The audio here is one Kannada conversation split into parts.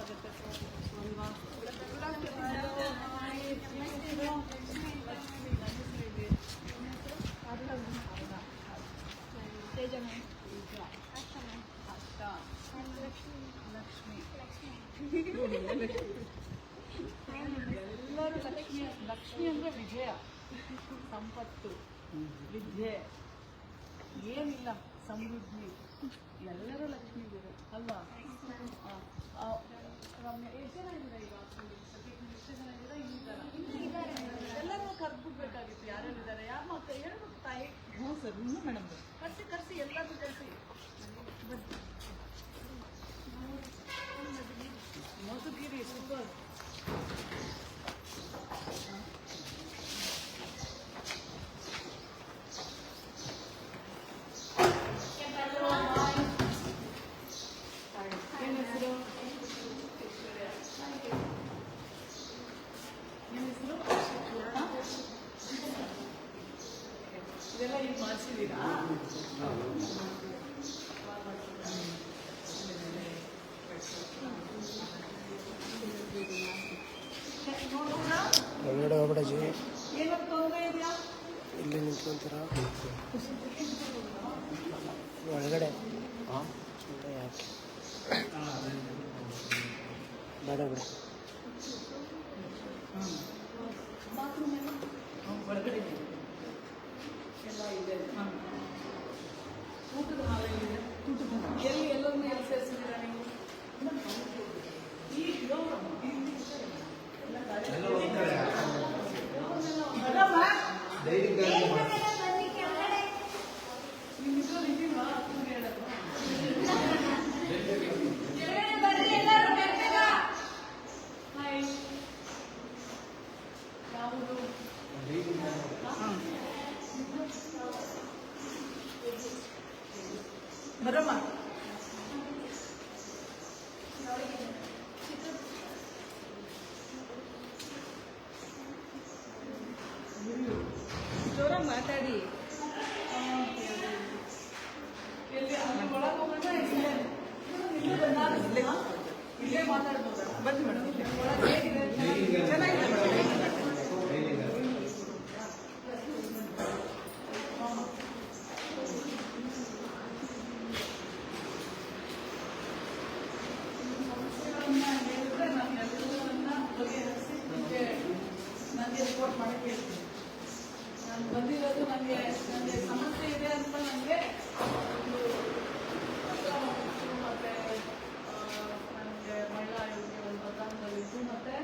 ಆಗುತ್ತೆ ಅಲ್ವಾ? ಎಲ್ಲರೂ ಲಕ್ಷ್ಮಿ ಅಂದರೆ ವಿಜಯ, ಸಂಪತ್ತು, ವಿದ್ಯೆ, ಏನಿಲ್ಲ ಸಮೃದ್ಧಿ, ಎಲ್ಲರೂ ಲಕ್ಷ್ಮೀ ಇದ್ದಾರೆ ಅಲ್ವಾ? ರಮ್ಯ ಎಷ್ಟು ಜನ ಇದ್ದೀರಾ ಈಗ? ಎಷ್ಟು ಜನ ಇದ್ದೀರಾ? ಎಲ್ಲರೂ ಕರ್ಬಿಡ್ಬೇಕಾಗಿತ್ತು. ಯಾರ್ಯಾರಿದ್ದಾರೆ? ಯಾರು ಮಾತ್ರ ಹೇಳ್ಬೇಕು ತಾಯಿ? ಹ್ಞೂ ಸರ್, ಇನ್ನೂ ಮೇಡಮ್ ಕರ್ಸಿ ಎಲ್ಲರೂ ಕರ್ಸಿ. ಮಧುಗಿರಿ ಸೂಪರ್. ಇದೆಲ್ಲ ಈಗ ಮಾಡಿಸಿದ್ದೀರಾ? ಒಳಗಡೆ ಹೋಗ್ಬಿಡಜಿ, ಏನಕ್ಕೆ ತೊಂದರೆ ಇದೆಯಾ? ಇಲ್ಲಿ ನಿಂತ್ಕೊಂತೀರ ಒಳಗಡೆ? ಯಾಕೆ ಬೇಡ ಬಿಡಿ. ಬಾತ್ರೂಮ್ ಎಲ್ಲ ಒಳಗಡೆ ಎಲ್ಲ ಇದೆ. ಊಟದ ಹಾಲ್ ಎಲ್ಲಿದೆ? ಎಲ್ಲಿ ಎಲ್ಲರನ್ನ ಎಲ್ಲಿ ಸೇರಿಸಿದ್ದೀರಾ ನೀವು? ಈ ಬರಮ್ಮ, ಜೋರ ಮಾತಾಡಿ. ಎಲ್ಲಿ ಒಳಗೆ ಹೋಗೋಣ? ಇಲ್ಲೇ ಮಾತಾಡ್ಬೋದ? ಬನ್ನಿ ಮೇಡಮ್. ಒಳಗೆ ಹೇಗಿದೆ? ಚೆನ್ನಾಗಿದೆ ಮೇಡಮ್. ನನಗೆ ರಿಪೋರ್ಟ್ ಮಾಡಕ್ಕೆ ಹೇಳ್ತೀನಿ. ನಾನು ಬಂದಿರೋದು ನನಗೆ ಸಮಸ್ಯೆ ಇದೆ ಅಂತ ನನಗೆ ಮತ್ತು ನನಗೆ ಮಹಿಳಾ ಆಯೋಗಕ್ಕೆ ಒಂದು ಪ್ರಧಾನದಲ್ಲಿದ್ದು ಮತ್ತು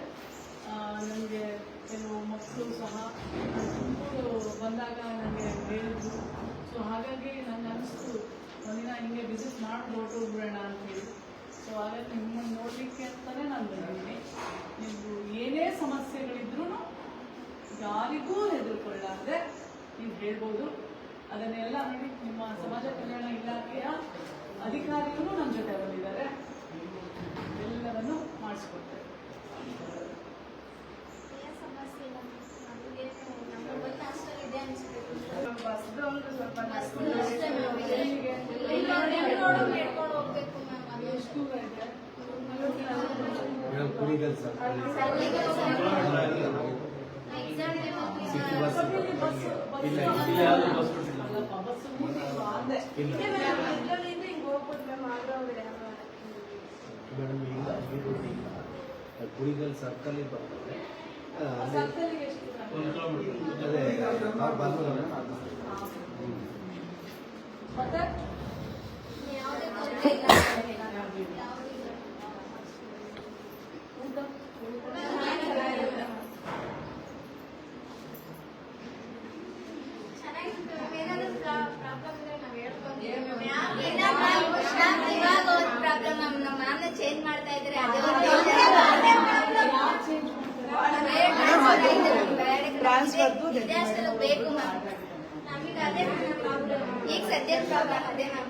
ನನಗೆ ಕೆಲವು ಮಕ್ಕಳು ಸಹ ತುಮಕೂರು ಬಂದಾಗ ನನಗೆ ಹೇಳಿದ್ರು. ಸೊ ಹಾಗಾಗಿ ನನಗೆ ಅನಿಸ್ತು ಒಂದಿನ ಹಿಂಗೆ ವಿಸಿಟ್ ಮಾಡಿ ಹೊರಟೋಗ್ಬಿಡೋಣ ಅಂತೇಳಿ. ಸೊ ಹಾಗಾಗಿ ನಿಮ್ಮನ್ನು ನೋಡಲಿಕ್ಕೆ ಅಂತಲೇ ನಾನು ಬಂದಿದ್ದೀನಿ. ನೀವು ಏನೇ ಸಮಸ್ಯೆಗಳಿದ್ರೂ ಯಾರಿಗೂ ಹೆದರ್ಕೊಳ್ಳಾರ್ದೆ ನೀವು ಹೇಳ್ಬೋದು. ಅದನ್ನೆಲ್ಲ ನೋಡಿ ನಿಮ್ಮ ಸಮಾಜ ಕಲ್ಯಾಣ ಇಲಾಖೆಯ ಅಧಿಕಾರಿಗಳು ನನ್ನ ಜೊತೆ ಬಂದಿದ್ದಾರೆ, ಎಲ್ಲರನ್ನು ಮಾಡಿಸ್ಕೊಡ್ತಾರೆ. ಬಸ್ದೊಂದು ಸ್ವಲ್ಪ ಎಷ್ಟು ಇದೆ? ಕುಡಿಗಲ್ ಸರ್ಕಲ್ ಬರ್ತದೆ. ಅದೇ ಮತ್ತೆ ಚೇಂಜ್ ಮಾಡ್ತಾ ಇದ್ರೆ ಬೇಕು ಮ್ಯಾಮ್. ನಮಗೆ ಅದೇ ಈಗ ಸದ್ಯದ ಪ್ರಾಬ್ಲಮ್ ಅದೇ ಮ್ಯಾಮ್.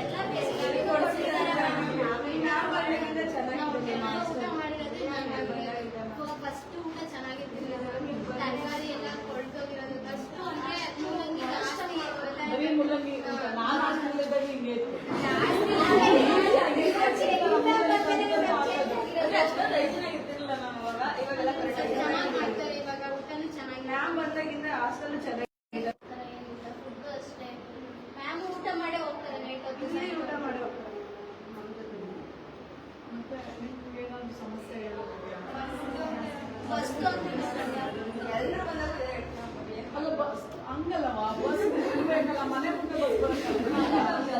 ಎಲ್ಲ ಹಂಗೆ ನಾನು ಹಾಸ್ಟೆಲ್ದಾಗ ಹಿಂಗೆ ಇತ್ತು ಅಷ್ಟೊಂದು ಐದನಾಗ ಇರ್ತಿರ್ಲಿಲ್ಲ ನಾನು ಅವಾಗ. ಇವಾಗೆಲ್ಲ ಕರೆಕ್ಟ್ ಚೆನ್ನಾಗಿ ಮಾಡ್ತಾರೆ ಇವಾಗ ಊಟನೂ ಚೆನ್ನಾಗಿ ಮ್ಯಾಮ್ ಬಂದಾಗಿಂದ ಹಾಸ್ಟೆಲ್ ಚೆನ್ನಾಗಿದೆ. ಫುಡ್ ಅಷ್ಟೇ ಮ್ಯಾಮ್ ಊಟ ಮಾಡೇ ಹೋಗ್ತಾರೆ ನೈಟ್ ಹೊತ್ತು ಇಲ್ಲಿ ಊಟ ಮಾಡಿ ಹೋಗ್ತಾರೆ. ಮತ್ತೆ ನಿಮ್ಗೆ ಏನಾದ್ರು ಸಮಸ್ಯೆ ಫಸ್ಟ್ ಎಲ್ಲರೂ ಬಂದಾಗ ಅಲ್ಲ ಬಸ್ ಹಂಗಲ್ಲವಾ ಬಸ್ ಇರ್ಬೇಕಲ್ಲ ಮನೆ ಮುಂದೆ ಬಸ್ ಬರಲ್ಲ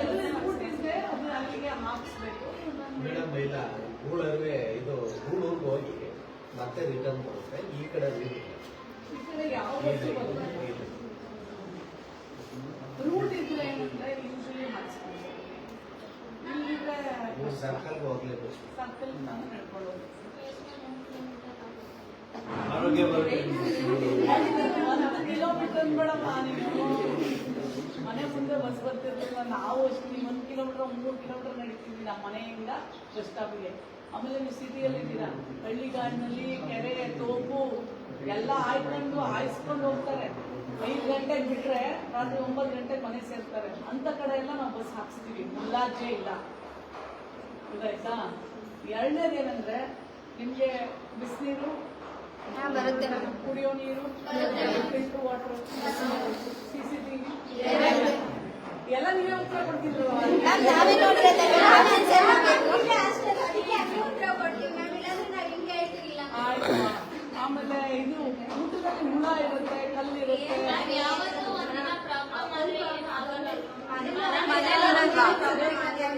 ಎಲ್ಲಿ ಊಟಿದ್ರೆ ಅದು ಅಲ್ಲಿಗೆ ಹಾಕಿಸ್ಬೇಕು. ಮೇಡಮ್ ಇಲ್ಲ ಗೂಳರ್ವೆ ಇದು ಗೂಳೂರ್ಗೆ ಹೋಗಿ ಮತ್ತೆ ರಿಟರ್ನ್ ಬರುತ್ತೆ ಈ ಕಡೆ ಈ ಕಡೆ ಯಾವ ಬಸ್ ಬರುತ್ತೆ ರೂಟ್ ಇದ್ರೆ ಏನಂದ್ರೆ ಯೂಶಲಿ ಹಾಕ್ಸ್ಕೊಂಡು ಇಲ್ಲಿದ್ರೆ ಸರ್ಕಲ್ಗೆ ಹೋಗ್ಲೇಬೇಕು. ಸರ್ಕಲ್ ನಾನು ನಡ್ಕೊಳ್ಳೋದು ಆರೋಗ್ಯ ಬರುತ್ತೆ. 1 ಕಿಲೋಮೀಟರ್ ಮೇಡಮ್ ನೀವು ಮನೆ ಮುಂದೆ ಬಸ್ ಬರ್ತಿರ್ಲಿಲ್ಲ. ನಾವು ಅಷ್ಟು ನೀವು 1 ಕಿಲೋಮೀಟರ್ 3 ಕಿಲೋಮೀಟರ್ ನಡೀತೀವಿ ನಮ್ಮ ಮನೆಯಿಂದ ಬಸ್ ಸ್ಟಾಪ್ಗೆ. ಆಮೇಲೆ ನೀವು ಸಿಟಿಯಲ್ಲಿ ಇದ್ದೀರಾ, ಹಳ್ಳಿಗಾಡಿನಲ್ಲಿ ಕೆರೆ ತೋಪು ಎಲ್ಲ ಹಾಯಿಸ್ಕೊಂಡು ಹೋಗ್ತಾರೆ. 5 ಗಂಟೆಗೆ ಬಿಟ್ರೆ ರಾತ್ರಿ 9 ಗಂಟೆಗೆ ಮನೆ ಸೇರ್ತಾರೆ. ಅಂತ ಕಡೆ ಎಲ್ಲ ನಾವು ಬಸ್ ಹಾಕ್ಸ್ತೀವಿ, ಮುಲಾಜೆ ಇಲ್ಲ. ಗೊತ್ತಾಯ್ತಾ? ಎರಡನೇದು ಏನಂದ್ರೆ ನಿಮ್ಗೆ ಬಿಸಿನೀರು ಬರುತ್ತೆ ಕುಡಿಯೋ ನೀರು, ಫಿಲ್ಟರ್ ವಾಟರ್, CCTV ಎಲ್ಲ ನೀವೇ ಉತ್ತರ ಕೊಡ್ತಿದ್ರು. ನಾವೇ ನೋಡಿದ್ರೆ ಉತ್ತರ ಕೊಡ್ತೀವಿ ಮ್ಯಾಮ್, ಇಲ್ಲಾಂದ್ರೆ ನಾವು ಹಿಂಗೆ ಹೇಳ್ತಿರ್ಲಿಲ್ಲ. ಆಯ್ತು. ಆಮೇಲೆ ಇದು ಊಟದಲ್ಲಿ ಹುಳ ಇರುತ್ತೆ, ಕಲ್ಲಿರುತ್ತೆ.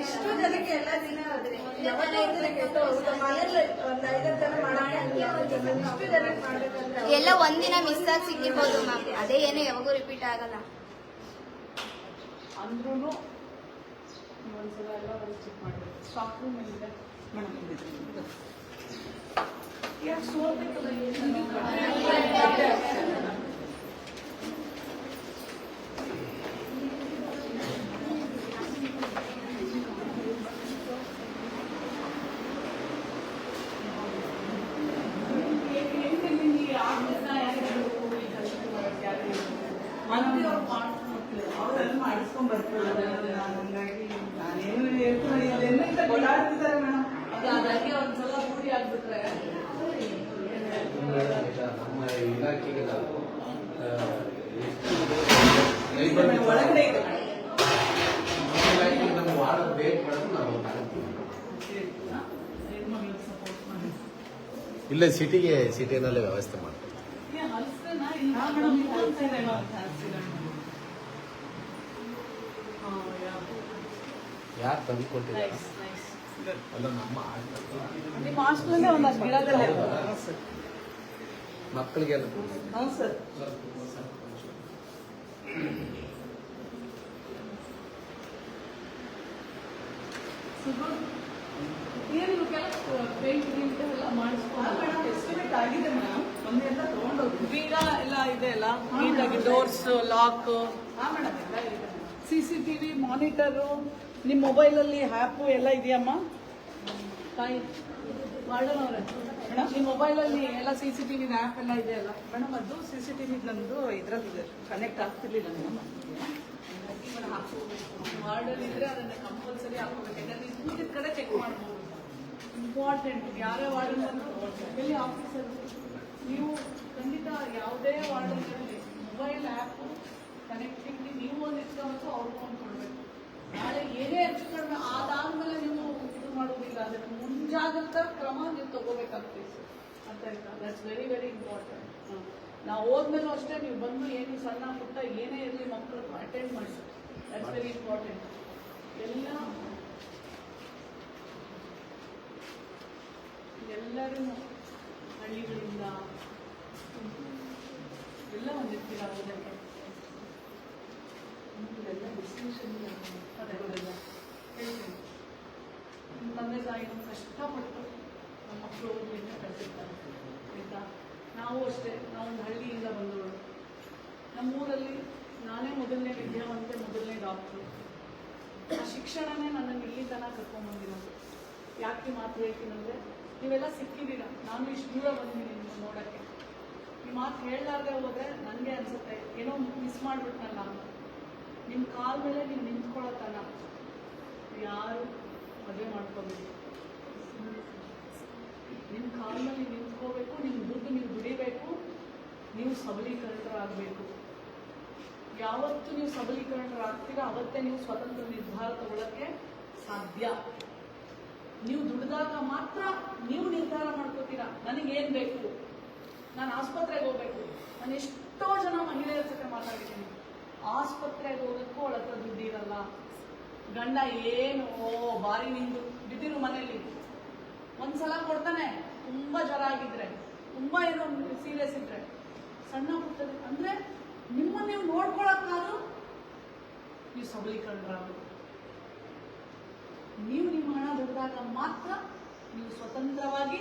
ಇಷ್ಟು ಜನಕ್ಕೆ ಎಲ್ಲ ದಿನ ಇಷ್ಟು ಜನಕ್ಕೆ ಮಾಡ್ಬೇಕಂದ್ರೆ ಎಲ್ಲ ಒಂದಿನ ಮಿಸ್ ಆಗಿ ಸಿಕ್ಕಿರ್ಬೋದು ಮ್ಯಾಮ್, ಅದೇ ಏನು ಯಾವಾಗೂ ರಿಪೀಟ್ ಆಗಲ್ಲ. ಅಂದ್ರೂ ಒಂದ್ಸಲ ಎಲ್ಲ ಬಂದು ಚೆಕ್ ಮಾಡಬೇಕು. ಸ್ಟಾಕ್ ರೂಮ್ ಇದೆ ಮೇಡಮ್. ಯಾಕೆ ಸೋಲ್ಬೇಕಲ್ಲ ಮಾಡಿಸ್ಕೊಂಡ್ ಬರ್ತಾರೆ. ಹಂಗಾಗಿ ನಾನೇನು ಹೇಳ್ತೀನಿ ಓಡಾಡ್ತಿದ್ದಾರೆ ಮೇಡಮ್. ಅದಾಗಿ ಒಂದ್ಸಲ ರೂಢಿ ಆಗ್ಬಿಟ್ರೆ ನಮ್ಮ ಇಲಾಖೆಗೆ ನಾವು ಒಳಗಡೆ ಇದೆ. ಇಲಾಖೆಗೆ ನಮ್ಮ ವಾರ್ಡ್ ಬೇಕು ಮಾಡೋದು ನಾವು ಸಪೋರ್ಟ್ ಮಾಡಿ ಇಲ್ಲೇ ಸಿಟಿನಲ್ಲೇ ವ್ಯವಸ್ಥೆ ಮಾಡ್ತೀವಿ. ಹಲ್ಸನಾ ಇಲ್ಲ ಮೇಡಮ್, ಹಲ್ಸಿದೆ ಯಾರು ತಂದು ಕೊಟ್ಟಿದ್ದಾರೆ ನೈಸ್ ನೈಸ್ ಗುಡ್. ಅಲ್ಲ ನಮ್ಮ ನಿಮ್ಮ ಹಾಸ್ಟೆಲಲ್ಲೇ ಒಂದಷ್ಟು ಗಿಡಗಳು ಮಕ್ಕಳಿಗೆಲ್ಲ ಹಾಂ ಸರ್. ಏನು ಪೇಂಟ್ ಗಿಂಟ್ ಎಲ್ಲ ಮಾಡಿಸ್ಕೊಂಡು ಮೇಡಮ್ ಎಸ್ಟಿಮೇಟ್ ಆಗಿದೆ ಮೇಡಮ್. ಒಂದೆಲ್ಲ ತೊಗೊಂಡೋಗಿ ಬೀಗ ಎಲ್ಲ ಇದೆ ಅಲ್ಲ ನೀಟಾಗಿ, ಡೋರ್ಸ್ ಲಾಕ್. ಹಾಂ ಮೇಡಮ್ ಎಲ್ಲ ಇದೆ. CCTV ಮಾನಿಟರು, ನಿಮ್ಮ ಮೊಬೈಲಲ್ಲಿ ಆ್ಯಪು ಎಲ್ಲ ಇದೆಯಮ್ಮ? ತಾಯಿ ವಾರ್ಡನ್ ಅವರೇ ಮೇಡಮ್, ನಿಮ್ಮ ಮೊಬೈಲಲ್ಲಿ ಎಲ್ಲ CCTV ಆ್ಯಪ್ ಎಲ್ಲ ಇದೆಯಲ್ಲ ಮೇಡಮ್? ಅದು CCTV ನಂದು ಇದರಲ್ಲಿದೆ, ಕನೆಕ್ಟ್ ಆಗ್ತಿರ್ಲಿಲ್ಲ ಮೇಡಮ್. ವಾರ್ಡನ್ ಇದ್ರೆ ಅದನ್ನ ಕಂಪಲ್ಸರಿ ಹಾಕೋಬೇಕು. ಯಾಕಂದ್ರೆ ಇದ್ದ ಕಡೆ ಚೆಕ್ ಮಾಡ್ಬೋದು. ಇಂಪಾರ್ಟೆಂಟ್. ಯಾರೇ ವಾರ್ಡನ್ ಬಂದು ಎಲ್ಲಿ ಆಫೀಸರ್ ನೀವು ಖಂಡಿತ ಯಾವುದೇ ವಾರ್ಡನ್ ಇರಲಿ ಮೊಬೈಲ್ ಆ್ಯಪ್ ಕನೆಕ್ಟಿವಿಟಿ ನೀವು ಒಂದು ಇಟ್ಕೊಬೇಕು, ಅವ್ರಿಗೂ ಒಂದು ಕೊಡಬೇಕು. ನಾಳೆ ಏನೇ ಹೆಚ್ಚು ಕಡಿಮೆ ಆದಾದ್ಮೇಲೆ ನೀವು ಇದು ಮಾಡೋದಿಲ್ಲ, ಅದಕ್ಕೆ ಮುಂಜಾಗ್ರತಾ ಕ್ರಮ ನೀವು ತಗೋಬೇಕಾಗ್ತದೆ ಅಂತ ಆಯ್ತಾ? That's very very important. ನಾವು ಹೋದ್ಮೇಲೂ ಅಷ್ಟೇ ನೀವು ಬಂದು ಏನು ಸಣ್ಣ ಪುಟ್ಟ ಏನೇ ಇರಲಿ ಮಕ್ಕಳು ಅಟೆಂಡ್ ಮಾಡಿ. That's very important. ಎಲ್ಲರೂ ಹಳ್ಳಿಗಳಿಂದ ಎಲ್ಲ ಬಂದಿರ್ತೀರ ಓದಕ್ಕೆ. ಎಲ್ಲ ಡಿಸ್ಟಿಂಕ್ಷನ್ ಅದೆಲ್ಲ ಹೇಳ್ತೀನಿ. ನಿಮ್ಮ ತಂದೆ ತಾಯಿ ಕಷ್ಟಪಟ್ಟು ನಮ್ಮ ಮಕ್ಕಳು ಓದಲಿಕ್ಕೆ ಕಲಿಸಿರ್ತಾರೆ ಆಯಿತಾ? ನಾವು ಅಷ್ಟೇ, ನಾವೊಂದು ಹಳ್ಳಿಯಿಂದ ಬಂದವರು. ನಮ್ಮೂರಲ್ಲಿ ನಾನೇ ಮೊದಲನೇ ವಿದ್ಯಾವಂತೆ, ಮೊದಲನೇ ಡಾಕ್ಟ್ರು. ಆ ಶಿಕ್ಷಣನೇ ನನ್ನನ್ನು ಇಲ್ಲಿ ತನಕ ಕರ್ಕೊಂಡ್ಬಂದಿರೋದು. ಯಾಕೆ ಮಾತು ಹೇಳ್ತೀನಂದರೆ ನೀವೆಲ್ಲ ಸಿಕ್ಕಿದ್ದೀರ, ನಾನು ಇಷ್ಟು ದೂರ ಬಂದಿದ್ದೀನಿ ನಿಮ್ಮನ್ನು ನೋಡೋಕ್ಕೆ. ಈ ಮಾತು ಹೇಳಲಾರ್ದೆ ಹೋದ್ರೆ ನನಗೆ ಅನ್ಸುತ್ತೆ ಏನೋ ಮಿಸ್ ಮಾಡ್ಬಿಟ್ನಲ್ಲ. ನಿಮ್ಮ ಕಾಲ ಮೇಲೆ ನೀವು ನಿಂತ್ಕೊಳ್ಳೋತನ ಯಾರು ಮದುವೆ ಮಾಡ್ಕೋಬೇಕು. ನಿಮ್ಮ ಕಾಲ ಮೇಲೆ ನೀವು ನಿಂತ್ಕೋಬೇಕು, ನಿಮ್ಮ ದುಡ್ಡು ನೀವು ದುಡಿಬೇಕು, ನೀವು ಸಬಲೀಕರಣರಾಗಬೇಕು. ಯಾವತ್ತು ನೀವು ಸಬಲೀಕರಣರಾಗ್ತೀರಾ ಅವತ್ತೇ ನೀವು ಸ್ವತಂತ್ರ ನಿರ್ಧಾರ ತಗೊಳ್ಳೋಕ್ಕೆ ಸಾಧ್ಯ. ನೀವು ದುಡಿದಾಗ ಮಾತ್ರ ನೀವು ನಿರ್ಧಾರ ಮಾಡ್ಕೋತೀರಾ ನನಗೇನು ಬೇಕು, ನಾನು ಆಸ್ಪತ್ರೆಗೆ ಹೋಗ್ಬೇಕು. ನಾನು ಎಷ್ಟೋ ಜನ ಮಹಿಳೆಯರ ಜೊತೆ ಮಾತಾಡಿದ್ದೀನಿ, ಆಸ್ಪತ್ರೆಗೆ ಹೋಗೋಕ್ಕೂ ಅವಳ ಹತ್ರ ದುಡ್ಡಿರಲ್ಲ. ಗಂಡ ಏನು ಬಾರಿ ನಿಂದು ಬಿದ್ದಿರು ಮನೇಲಿ ಒಂದ್ಸಲ ಕೊಡ್ತಾನೆ, ತುಂಬಾ ಜ್ವರ ಆಗಿದ್ರೆ, ತುಂಬಾ ಏನೋ ಸೀರಿಯಸ್ ಇದ್ರೆ, ಸಣ್ಣ ಪುಟ್ಟದ ಅಂದ್ರೆ ನಿಮ್ಮನ್ನು ನೀವು ನೋಡ್ಕೊಳಕ್ಕಾದ್ರೂ ನೀವು ಸಬಲೀಕರಣರಾಗಬೇಕು. ನೀವು ನಿಮ್ಮ ಹಣ ದುಡಿದಾಗ ಮಾತ್ರ ನೀವು ಸ್ವತಂತ್ರವಾಗಿ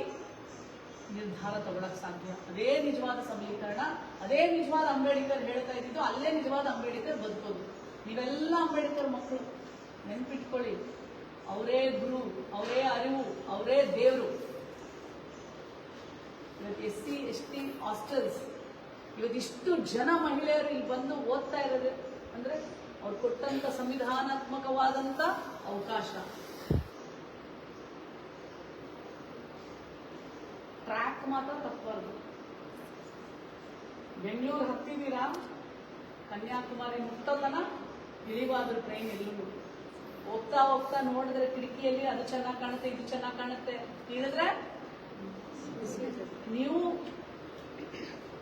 ನಿರ್ಧಾರ ತಗೊಳಕ್ ಸಾಧ್ಯ. ಅದೇ ನಿಜವಾದ ಸಬಲೀಕರಣ, ಅದೇ ನಿಜವಾದ ಅಂಬೇಡ್ಕರ್ ಹೇಳ್ತಾ ಇದ್ದಿದ್ದು, ಅಲ್ಲೇ ನಿಜವಾದ ಅಂಬೇಡ್ಕರ್ ಬದುಕೋದು. ನೀವೆಲ್ಲ ಅಂಬೇಡ್ಕರ್ ಮಕ್ಕಳು ನೆನ್ಪಿಟ್ಕೊಳ್ಳಿ, ಅವರೇ ಗುರು, ಅವರೇ ಅರಿವು, ಅವರೇ ದೇವರು. ಇವತ್ತು SC ST ಹಾಸ್ಟೆಲ್ಸ್ ಇವತ್ತಿಷ್ಟು ಜನ ಮಹಿಳೆಯರು ಇಲ್ಲಿ ಬಂದು ಓದ್ತಾ ಇರೋದು ಅಂದ್ರೆ ಅವ್ರು ಕೊಟ್ಟಂತ ಸಂವಿಧಾನಾತ್ಮಕವಾದಂತ ಅವಕಾಶ. ಟ್ರ್ಯಾಕ್ ಮಾತ್ರ ತಪ್ಪಬಾರ್ದು. ಬೆಂಗಳೂರು ಹತ್ತಿದ್ದೀರಾ, ಕನ್ಯಾಕುಮಾರಿ ಮುಟ್ಟೋತನ ಇಳಿಬಾರ್ದು ಟ್ರೈನ್ ಎಲ್ಲೂ. ಹೋಗ್ತಾ ಹೋಗ್ತಾ ನೋಡಿದ್ರೆ ಕಿಟಕಿಯಲ್ಲಿ ಅದು ಚೆನ್ನಾಗಿ ಕಾಣುತ್ತೆ, ಇದು ಚೆನ್ನಾಗಿ ಕಾಣುತ್ತೆ, ಇಳಿದ್ರೆ ನೀವು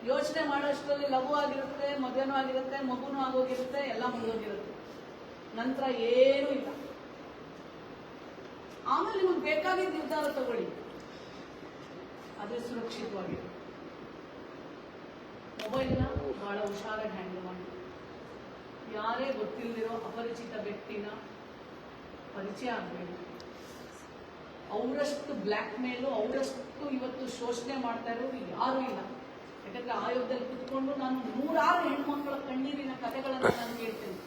ಯೋಚನೆ ಮಾಡೋಷ್ಟರಲ್ಲಿ ಲಘು ಆಗಿರುತ್ತೆ, ಮದುವೆನೂ ಆಗಿರುತ್ತೆ, ಮಗುನೂ ಆಗೋಗಿರುತ್ತೆ, ಎಲ್ಲ ಮುಗಿದೋಗಿರುತ್ತೆ. ನಂತರ ಏನೂ ಇಲ್ಲ. ಆಮೇಲೆ ನಿಮಗೆ ಬೇಕಾಗಿದ್ದ ನಿರ್ಧಾರ ತಗೊಳ್ಳಿ, ಅದೇ ಸುರಕ್ಷಿತವಾಗಿ. ಮೊಬೈಲ್ನ ಬಹಳ ಹುಷಾರಾಗಿ ಹ್ಯಾಂಡಲ್ ಮಾಡಿ. ಯಾರೇ ಗೊತ್ತಿಲ್ಲದಿರೋ ಅಪರಿಚಿತ ವ್ಯಕ್ತಿನ ಪರಿಚಯ ಆಗಬೇಡಿ. ಅವರಷ್ಟು ಬ್ಲ್ಯಾಕ್ ಮೇಲು, ಅವರಷ್ಟು ಇವತ್ತು ಶೋಷಣೆ ಮಾಡ್ತಾ ಇರೋರು ಯಾರೂ ಇಲ್ಲ. ಯಾಕಂದ್ರೆ ಆಯೋಗದಲ್ಲಿ ಕುತ್ಕೊಂಡು ನಾನು 100 ಹೆಣ್ಮಕ್ಳ ಕಣ್ಣೀರಿನ ಕಥೆಗಳನ್ನು ನಾನು ಕೇಳ್ತೇನೆ.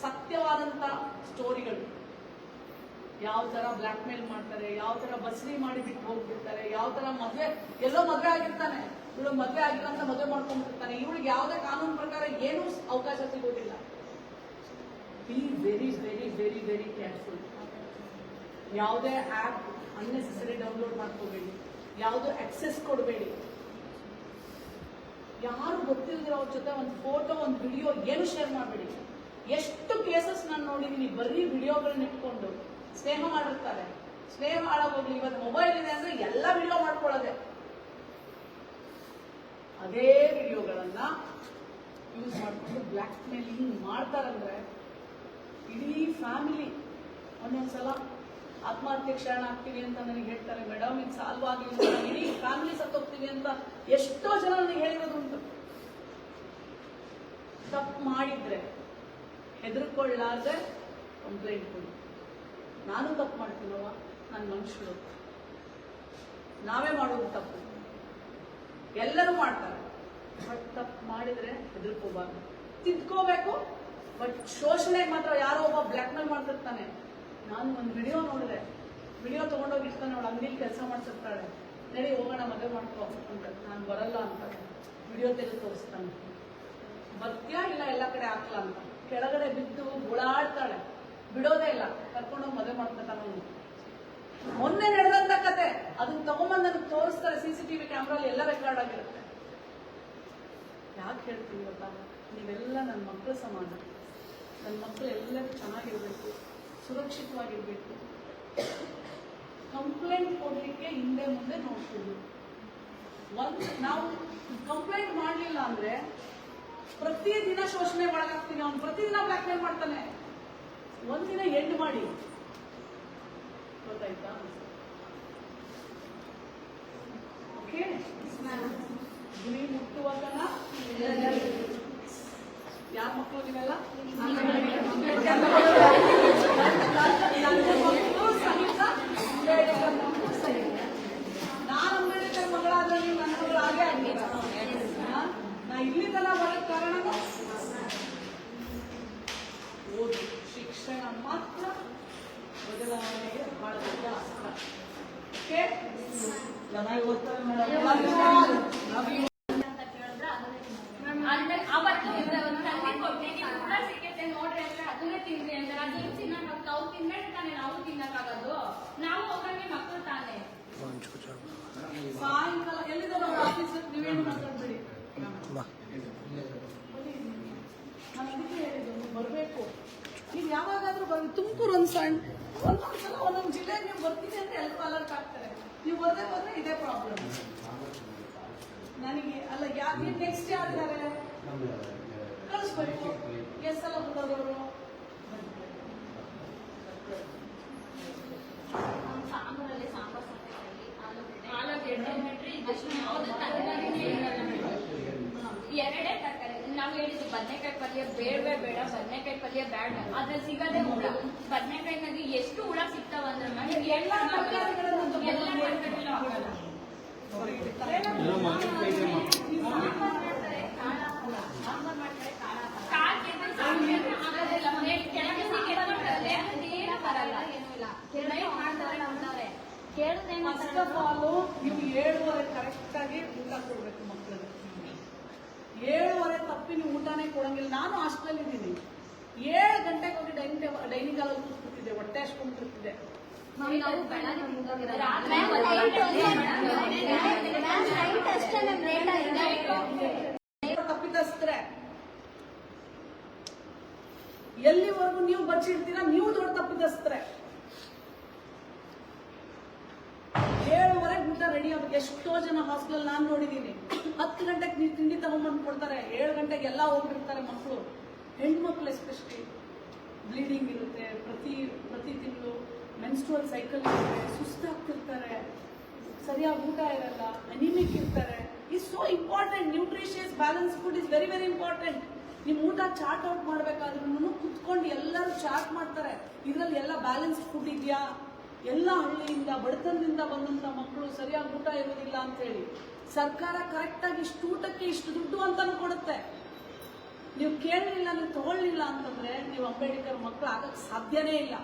ಸತ್ಯವಾದಂತ ಸ್ಟೋರಿಗಳು. ಯಾವ ತರ ಬ್ಲ್ಯಾಕ್ ಮೇಲ್ ಮಾಡ್ತಾರೆ, ಯಾವ ತರ ಬಸ್ರಿ ಮಾಡಿ ಬಿಟ್ಟು ಹೋಗ್ಬಿಡ್ತಾರೆ, ಯಾವ ತರ ಎಲ್ಲೋ ಮದುವೆ ಆಗಿರ್ತಾನೆ, ಇವಳು ಮದುವೆ ಆಗಿಲ್ಲ ಅಂತ ಮದುವೆ ಮಾಡ್ಕೊಂಡ್ಬಿಡ್ತಾನೆ, ಇವಳಿಗೆ ಯಾವುದೇ ಕಾನೂನು ಪ್ರಕಾರ ಏನೂ ಅವಕಾಶ ಸಿಗೋದಿಲ್ಲ. Be very very very very careful. ಯಾವುದೇ ಆ್ಯಪ್ ಅನ್ನೆಸೆಸರಿ ಡೌನ್ಲೋಡ್ ಮಾಡ್ಕೋಬೇಡಿ, ಯಾವುದು ಆಕ್ಸೆಸ್ ಕೊಡಬೇಡಿ. ಯಾರು ಗೊತ್ತಿಲ್ಲದಿರೋ ಅವ್ರ ಜೊತೆ ಒಂದು ಫೋಟೋ, ಒಂದು ವಿಡಿಯೋ ಏನು ಶೇರ್ ಮಾಡಬೇಡಿ. ಎಷ್ಟು ಕೇಸಸ್ ನಾನು ನೋಡಿದ್ದೀನಿ, ಬರೀ ವಿಡಿಯೋಗಳನ್ನ ಇಟ್ಕೊಂಡು ಸ್ನೇಹ ಮಾಡಿರ್ತಾರೆ. ಸ್ನೇಹ ಹಾಳಾಗೋಗ್ಲಿ, ಇವತ್ತು ಮೊಬೈಲ್ ಇದೆ ಅಂದ್ರೆ ಎಲ್ಲ ವಿಡಿಯೋ ಮಾಡ್ಕೊಳ್ಳೋದೆ. ಅದೇ ವಿಡಿಯೋಗಳನ್ನ ಯೂಸ್ ಮಾಡ್ಕೊಂಡು ಬ್ಲ್ಯಾಕ್ ಮೇಲಿಂಗ್ ಮಾಡ್ತಾರಂದ್ರೆ ಇಡೀ ಫ್ಯಾಮಿಲಿ ಒಂದೊಂದ್ಸಲ ಆತ್ಮಹತ್ಯೆ ಶರಣ ಆಗ್ತೀವಿ ಅಂತ ನನಗೆ ಹೇಳ್ತಾರೆ. ಮೇಡಮ್ ಇದು ಸಾಲ್ವ್ ಆಗಲಿಲ್ಲ, ಇಡೀ ಫ್ಯಾಮಿಲಿ ಸತ್ತೋಗ್ತೀವಿ ಅಂತ ಎಷ್ಟೋ ಜನ ನನಗೆ ಹೇಳಿರೋದುಂಟು. ತಪ್ಪು ಮಾಡಿದ್ರೆ ಹೆದರ್ಕೊಳ್ಳಾರ್ದೆ ಕಂಪ್ಲೇಂಟ್ ಕೊಡಿ. ನಾನು ತಪ್ಪು ಮಾಡ್ತೀನವ, ನನ್ನ ಮನುಷ್ಯರು, ನಾವೇ ಮಾಡೋದು ತಪ್ಪು, ಎಲ್ಲರೂ ಮಾಡ್ತಾರೆ. ಬಟ್ ತಪ್ಪು ಮಾಡಿದ್ರೆ ಹೆದರ್ಕೋಬಾರ್ದು, ತಿದ್ಕೋಬೇಕು. ಬಟ್ ಶೋಷಣೆಗೆ ಮಾತ್ರ ಯಾರೋ ಒಬ್ಬ ಬ್ಲ್ಯಾಕ್ ಮೇಲ್ ಮಾಡ್ತಿರ್ತಾನೆ. ನಾನು ಒಂದು ವಿಡಿಯೋ ನೋಡಿದೆ, ವಿಡಿಯೋ ತೊಗೊಂಡೋಗಿರ್ತಾನೆ, ಅವಳು ಅಂಗಡಿಲಿ ಕೆಲಸ ಮಾಡ್ತಿರ್ತಾಳೆ, ನಡಿ ಹೋಗೋಣ ಮದುವೆ ಮಾಡ್ಕೋ ಅಂತ. ನಾನು ಬರಲ್ಲ ಅಂತ ವಿಡಿಯೋ ತೆಗೆದು ತೋರಿಸ್ತಾನೆ. ಬರ್ತೀಯಾ ಇಲ್ಲ ಎಲ್ಲ ಕಡೆ ಹಾಕ್ಲ ಅಂತ. ಕೆಳಗಡೆ ಬಿದ್ದು ಓಡಾಡ್ತಾಳೆ, ಬಿಡೋದೇ ಇಲ್ಲ, ಕರ್ಕೊಂಡೋಗಿ ಮದುವೆ ಮಾಡ್ಕೊತಾನ. ಮೊನ್ನೆ ನಡೆದಂತ ಕತೆ ಅದನ್ನ ತಗೊಂಬಂದು ನನಗೆ ತೋರಿಸ್ತಾರೆ. CCTV ಕ್ಯಾಮ್ರಲ್ಲಿ ಎಲ್ಲ ರೆಕಾರ್ಡ್ ಆಗಿರುತ್ತೆ. ಯಾಕೆ ಹೇಳ್ತೀವಿ ಗೊತ್ತಾ? ನೀವೆಲ್ಲ ನನ್ನ ಮಕ್ಕಳು ಸಮಾನ. ನನ್ನ ಮಕ್ಕಳು ಎಲ್ಲರೂ ಚೆನ್ನಾಗಿರ್ಬೇಕು, ಸುರಕ್ಷಿತವಾಗಿರ್ಬೇಕು. ಕಂಪ್ಲೇಂಟ್ ಕೊಡ್ಲಿಕ್ಕೆ ಹಿಂದೆ ಮುಂದೆ ನೋಡ್ತೀವಿ. ನಾವು ಕಂಪ್ಲೇಂಟ್ ಮಾಡಲಿಲ್ಲ ಅಂದ್ರೆ ಪ್ರತಿದಿನ ಶೋಷಣೆ ಒಳಗಾಗ್ತೀವಿ. ಅವ್ನು ಪ್ರತಿದಿನ ಬ್ಲ್ಯಾಕ್ ಮೇಲ್ ಮಾಡ್ತಾನೆ. ಒಂದಿನ ಎಂಡ್ ಮಾಡಿ, ಗೊತ್ತಾಯ್ತಾ? ಓಕೆ, ಗುರಿ ಮುಟ್ಟುವಾಗನ ಯಾರ ಮಕ್ಕಳು ನೀವೆಲ್ಲ? ಮಕ್ಕಳು ಸಹಿತ ಅಂಬೇಡ್ಕರ್ ಮಕ್ಕಳು ಸಹಿತ. ನಾನು ಅಂಬೇಡ್ಕರ್ ಮಗಳಾದ್ರೆ ನೀವು ನನ್ನ ಮಗಳು ಹಾಗೆ ಆಗ್ತೀರ. ನಾ ಇಲ್ಲಿ ತನಕ ಬರೋಕ್ ಕಾರಣನೂ ಓದು, ಶಿಕ್ಷಣ ಮಾತ್ರ ಬದಲಾವಣೆಗೆ ಬಹಳ ದೊಡ್ಡ ಅಸ್ತ್ರ. ಓಕೆ, ಚೆನ್ನಾಗಿ ಓದ್ತಾರೆ ಮೇಡಮ್. ಅಂತ ಕೇಳಿದ್ರೆ ತಿನ್ರಿ ಅಂದ್ರೆ ಅದೇನು ತಿನ್ನಕ್ಕಾಗ ನಾವು ತಿಂದ್ರೆ ತಾನೇ ನಾವು ತಿನ್ನಕ್ಕಾಗೋದು. ನಾವು ಹೋಗಂಗೆ ಮಕ್ಕಳು ತಾನೇ. ಸಾಯಂಕಾಲ ಎಲ್ಲಿದ್ದಾರೆ ಅವ್ರ ಆಫೀಸ್, ನೀವೇನು ಮಾತಾಡ್ಬೇಡಿ. ನಾನು ಅದಕ್ಕೆ ಹೇಳಿದ್ದು ನೀವು ಬರಬೇಕು. ನೀವು ಯಾವಾಗಾದ್ರೂ ಬರ್ಬೇಕು. ತುಮಕೂರು ಒಂದೊಂದ್ಸಲ ಒಂದೊಂದು ಜಿಲ್ಲೆಗೆ ನೀವು ಬರ್ತೀನಿ ಅಂದ್ರೆ ಎಲ್ಲರೂ ಅಲರ್ಟ್ ಆಗ್ತಾರೆ. ನೀವು ಬರದೇ ಹೋದ್ರೆ ಇದೇ ಪ್ರಾಬ್ಲಮ್ ನನಗೆ. ಅಲ್ಲ ಯಾಕೆ ನೆಕ್ಸ್ಟ್ ಯಾರಿದ್ದಾರೆ ಕಳಿಸ್ಬೇಕು. ಎಷ್ಟು ಸಲ ಬಿಡೋದವರು ಸಾಂಬಾರಲ್ಲಿ ಸಾಂಬಾರ್ ಆಲೂಗೆಡ್ಡೆ ಬಿಟ್ರೆ ಇದಷ್ಟು ಯಾವುದೇ ತರಕಾರಿನೇ ಇರಲ್ಲ. ಎರಡೇ ತರಕಾರಿ ನಾವು ಹೇಳಿದ್ವಿ. ಬದನೆಕಾಯಿ ಪಲ್ಯ ಬೇಡವೇ ಬೇಡ, ಬದನೆಕಾಯಿ ಪಲ್ಯ ಬೇಡ, ಅದ್ರಲ್ಲಿ ಸಿಗದೆ ಹುಳ. ಬದನೆಕಾಯಿನಾಗಿ ಎಷ್ಟು ಹುಳ ಸಿಗ್ತಾವ ಅಂದ್ರೆ ಎಲ್ಲ ತರಕಾರಿಗಳು ಹಾಕಲ್ಲ. ಸಾಂಬಾರ್ ಮಾಡ್ತಾರೆ, ಕಾಳು ಕೆಳಗೆ ಸಿಕ್ಕಿರ್ತಾರೆ, ಅದೇನು ಬರಲ್ಲ, ಏನೂ ಇಲ್ಲ. ಫಸ್ಟ್ ಆಫ್ ಆಲ್ ನೀವು 7:30 ಕರೆಕ್ಟಾಗಿ ಊಟ ಕೊಡ್ಬೇಕು ಮಕ್ಕಳಿಗೆ. 7:30 ತಪ್ಪಿ ನೀವು ಊಟನೇ ಕೊಡಂಗಿಲ್ಲ. ನಾನು ಹಾಸ್ಟೆಲ್ ಇದ್ದೀನಿ. 7 ಗಂಟೆಗೆ ಹೋಗಿ ಡೈನಿಂಗ್ ಹಾಲಲ್ಲಿ ಕೂತ್ಬಿಟ್ಟಿದ್ದೆ, ಹೊಟ್ಟೆ ಅಷ್ಟೊಂಡ್ಬಿಟ್ಟಿದ್ದೆ. ತಪ್ಪಿತಸ್ತ್ರೆ ಎಲ್ಲಿವರೆಗೂ ನೀವು ಬಚ್ಚಿಡ್ತೀರಾ, ನೀವು ದೊಡ್ಡ ತಪ್ಪಿತಸ್ತ್ರೆ. 7:30 ಊಟ ರೆಡಿ ಆಗುತ್ತೆ. ಎಷ್ಟೋ ಜನ ಹಾಸ್ಟೆಲ್ ನಾನು ನೋಡಿದ್ದೀನಿ. 10 ಗಂಟೆಗೆ ನೀವು ತಿಂಡಿ ತಗೊಂಡ್ಬಂದು ಕೊಡ್ತಾರೆ, 7 ಗಂಟೆಗೆ ಎಲ್ಲ ಹೋಗ್ಬಿಡ್ತಾರೆ ಮಕ್ಕಳು. ಹೆಣ್ಮಕ್ಳು ಎಸ್ಪೆಷಲಿ ಬ್ಲೀಡಿಂಗ್ ಇರುತ್ತೆ, ಪ್ರತಿ ತಿಂಗಳು ಮೆನ್ಸ್ಟ್ರುವಲ್ ಸೈಕಲ್ ಇರುತ್ತೆ, ಸುಸ್ತಾಗ್ತಿರ್ತಾರೆ, ಸರಿಯಾಗಿ ಊಟ ಇರಲ್ಲ, ಅನಿಮಿಕ್ ಇರ್ತಾರೆ. Is so important. Nutritious balance food is very very important. ನಿಮ್ಮ ಊಟ ಚಾರ್ಟ್ ಔಟ್ ಮಾಡಬೇಕಾದ್ರೂ ಕುತ್ಕೊಂಡು ಎಲ್ಲರೂ ಚಾರ್ಟ್ ಮಾಡ್ತಾರೆ. ಇದರಲ್ಲಿ ಎಲ್ಲ ಬ್ಯಾಲೆನ್ಸ್ ಫುಡ್ ಇದೆಯಾ, ಎಲ್ಲ ಹಳ್ಳಿಯಿಂದ ಬಡತನದಿಂದ ಬಂದಂತ ಮಕ್ಕಳು ಸರಿಯಾಗಿ ಊಟ ಇರೋದಿಲ್ಲ ಅಂತೇಳಿ ಸರ್ಕಾರ ಕರೆಕ್ಟಾಗಿ ಇಷ್ಟು ಊಟಕ್ಕೆ ಇಷ್ಟು ದುಡ್ಡು ಅಂತಾನು ಕೊಡುತ್ತೆ. ನೀವು ಕೇಳಲಿಲ್ಲ, ನೀವು ತಗೊಳ್ಳಿಲ್ಲ ಅಂತಂದ್ರೆ ನೀವು ಅಂಬೇಡ್ಕರ್ ಮಕ್ಕಳು ಆಗಕ್ಕೆ ಸಾಧ್ಯನೇ ಇಲ್ಲ.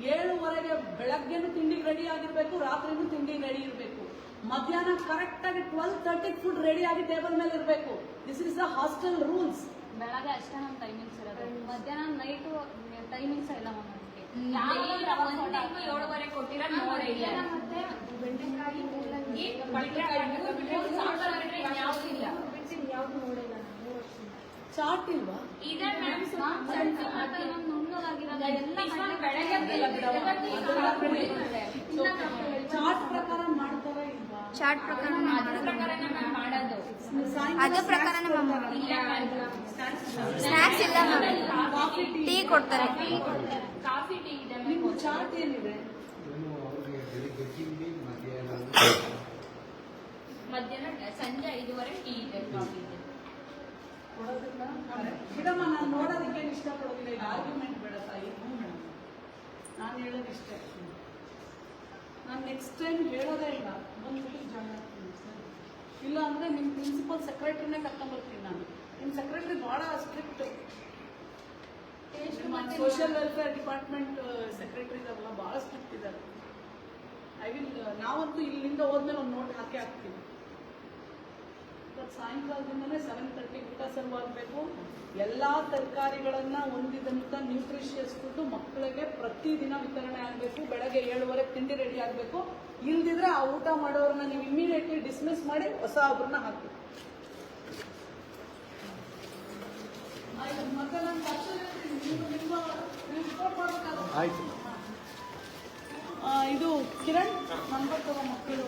7:30ಗೆ ಬೆಳಗ್ಗೆನೂ ತಿಂಡಿಗೆ ರೆಡಿ ಆಗಿರ್ಬೇಕು, ರಾತ್ರಿನೂ ತಿಂಡಿಗೆ ರೆಡಿ ಇರಬೇಕು. ಮಧ್ಯಾಹ್ನ ಕರೆಕ್ಟಾಗಿ 12:30 ಫುಡ್ ರೆಡಿ ಆಗಿ ಟೇಬಲ್ ಮೇಲೆ ಇರಬೇಕು. This is the hostel rules. ಬೆಳಗ್ಗೆ ಅಷ್ಟೇ ನಮ್ಮ ಟೈಮಿಂಗ್ಸ್ ಇರೋದು, ಮಧ್ಯಾಹ್ನ ನೈಟು ಟೈಮಿಂಗ್ಸ್ ಇಲ್ಲ ನಮಗೆ. 7:30 ಕೊಟ್ಟಿರೋ ನೋಡೇ ಇಲ್ಲ. ಯಾವ್ದು ನೋಡಿಲ್ಲ. ಚಾರ್ಟ್ ಇಲ್ವಾ? ಇದೆ ಚಾರ್ಟ್ ಪ್ರಕಾರ ಮಾಡ್ತಾರ ಇಲ್ವಾ? ಚಾರ್ಟ್ ಪ್ರಕಾರ ಮಾಡೋದು ಅದು ಪ್ರಕಾರ ಸ್ನಾಕ್ಸ್ ಇಲ್ಲ ಟೀ ಕೊಡ್ತಾರೆ. ಕಾಫಿ ಟೀ ಇದೆ. ನಿಮ್ಮ ಚಾರ್ಟ್ ಏನಿದೆ? ಮಧ್ಯಾಹ್ನ ಸಂಜೆ 5:30 ಟೀ ಇದೆ, ಕಾಫಿ ಇದೆ. ಕೊಡೋದಿಲ್ಲ ಬಿಡಮ್ಮ. ನಾನು ನೋಡೋದಕ್ಕೆ ಇಷ್ಟಪಡೋದಿಲ್ಲ. ಈಗ ಆರ್ಗ್ಯುಮೆಂಟ್ ಬೇಡ ತಾಯಿ. ಮೇಡಮ್ ನಾನು ಹೇಳೋದಿಷ್ಟೇ. ನಾನು ನೆಕ್ಸ್ಟ್ ಟೈಮ್ ಹೇಳೋದೇ ಇಲ್ಲ, ಬಂದ್ಬಿಟ್ಟು ಜಾಗ ಇಲ್ಲ ಅಂದ್ರೆ ನಿಮ್ಮ ಪ್ರಿನ್ಸಿಪಲ್ ಸೆಕ್ರೆಟರಿನೇ ಕರ್ಕೊಂಡ್ಬರ್ತೀನಿ ನಾನು. ನಿಮ್ಮ ಸೆಕ್ರೆಟರಿ ಬಹಳ strict. Social welfare department secretary ಇದಾರಲ್ಲ, ಬಹಳ ಸ್ಟ್ರಿಕ್ಟ್ ಇದ್ದಾರೆ. ನಾವಂತೂ ಇಲ್ಲಿಂದ ಹೋದ್ಮೇಲೆ ಒಂದು ನೋಟ್ ಹಾಕಿ ಹಾಕ್ತೀವಿ. ಸಾಯಂಕಾಲದಿಂದನೇ 7:30 ಊಟ ಸರ್ವ್ ಆಗಬೇಕು. ಎಲ್ಲ ತರಕಾರಿಗಳನ್ನ ಹೊಂದಿದಂಥ ನ್ಯೂಟ್ರಿಷಿಯಸ್ ಫುಡ್ ಮಕ್ಕಳಿಗೆ ಪ್ರತಿದಿನ ವಿತರಣೆ ಆಗಬೇಕು. ಬೆಳಗ್ಗೆ 7:30 ತಿಂಡಿ ರೆಡಿ ಆಗಬೇಕು. ಇಲ್ದಿದ್ರೆ ಆ ಊಟ ಮಾಡೋರನ್ನ ನೀವು ಇಮಿಡಿಯೇಟ್ಲಿ ಡಿಸ್ಮಿಸ್ ಮಾಡಿ ಹೊಸ ಒಬ್ಬರನ್ನ ಹಾಕಿ. ಮತ್ತೆ ನಾನು ರಿಪೋರ್ಟ್ ಮಾಡಬೇಕಾಗುತ್ತೆ. ಇದು ಕಿರಣ್ ನಂಬರ್ ತಗೋ ಮಕ್ಕಳು